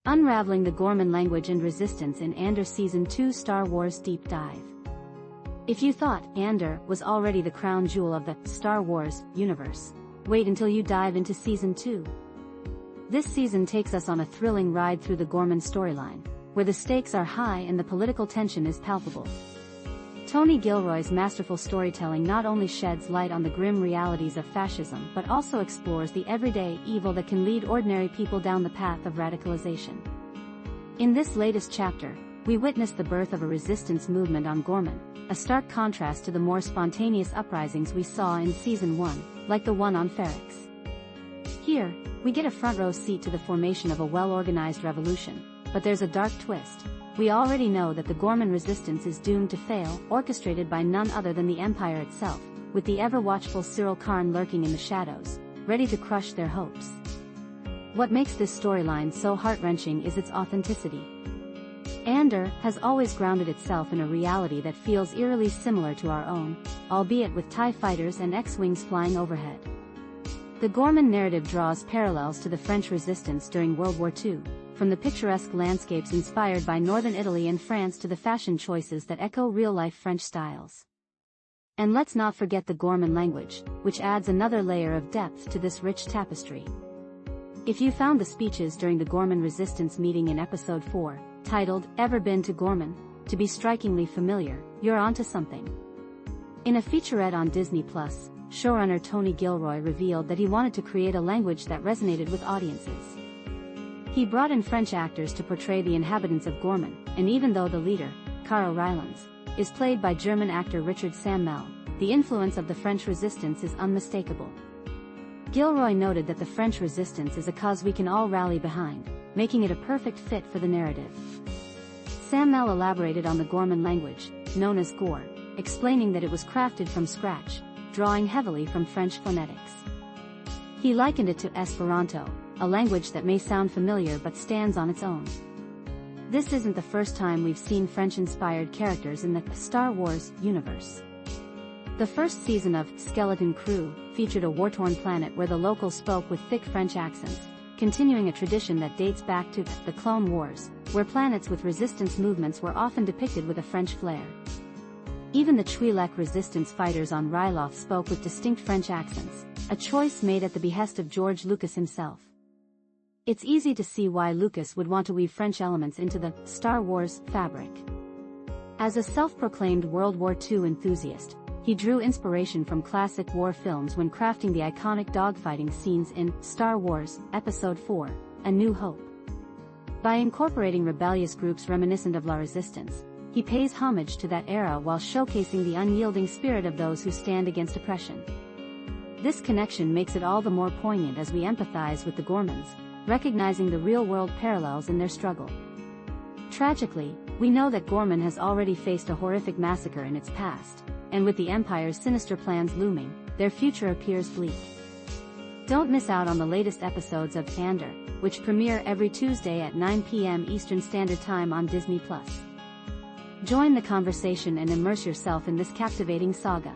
Unraveling the Ghorman Language and Resistance in Andor Season 2 Star Wars Deep Dive. If you thought Andor was already the crown jewel of the Star Wars universe, wait until you dive into Season 2. This season takes us on a thrilling ride through the Ghorman storyline, where the stakes are high and the political tension is palpable. Tony Gilroy's masterful storytelling not only sheds light on the grim realities of fascism but also explores the everyday evil that can lead ordinary people down the path of radicalization. In this latest chapter, we witness the birth of a resistance movement on Ghorman, a stark contrast to the more spontaneous uprisings we saw in Season 1, like the one on Ferrix. Here, we get a front-row seat to the formation of a well-organized revolution, but there's a dark twist. We already know that the Ghorman Resistance is doomed to fail, orchestrated by none other than the Empire itself, with the ever-watchful Syril Karn lurking in the shadows, ready to crush their hopes. What makes this storyline so heart-wrenching is its authenticity. Andor has always grounded itself in a reality that feels eerily similar to our own, albeit with TIE fighters and X-wings flying overhead. The Ghorman narrative draws parallels to the French Resistance during World War II, from the picturesque landscapes inspired by northern Italy and France to the fashion choices that echo real-life French styles. And let's not forget the Ghorman language, which adds another layer of depth to this rich tapestry. If you found the speeches during the Ghorman Resistance meeting in Episode 4, titled "Ever Been to Ghorman?" to be strikingly familiar, you're onto something. In a featurette on Disney+, showrunner Tony Gilroy revealed that he wanted to create a language that resonated with audiences. He brought in French actors to portray the inhabitants of Ghorman, and even though the leader, Ghor Rylands, is played by German actor Richard Sammel, the influence of the French Resistance is unmistakable. Gilroy noted that the French Resistance is a cause we can all rally behind, making it a perfect fit for the narrative. Sammel elaborated on the Ghorman language, known as Ghor, explaining that it was crafted from scratch, drawing heavily from French phonetics. He likened it to Esperanto, a language that may sound familiar but stands on its own. This isn't the first time we've seen French-inspired characters in the Star Wars universe. The first season of Skeleton Crew featured a war-torn planet where the locals spoke with thick French accents, continuing a tradition that dates back to the Clone Wars, where planets with resistance movements were often depicted with a French flair. Even the Twi'lek resistance fighters on Ryloth spoke with distinct French accents, a choice made at the behest of George Lucas himself. It's easy to see why Lucas would want to weave French elements into the Star Wars fabric. As a self-proclaimed World War II enthusiast, he drew inspiration from classic war films when crafting the iconic dogfighting scenes in Star Wars Episode 4, A New Hope. By incorporating rebellious groups reminiscent of La Resistance, he pays homage to that era while showcasing the unyielding spirit of those who stand against oppression. This connection makes it all the more poignant as we empathize with the Ghormans, recognizing the real-world parallels in their struggle. Tragically, we know that Ghorman has already faced a horrific massacre in its past, and with the Empire's sinister plans looming, their future appears bleak. Don't miss out on the latest episodes of Andor, which premiere every Tuesday at 9 p.m. Eastern Standard Time on Disney+. Join the conversation and immerse yourself in this captivating saga.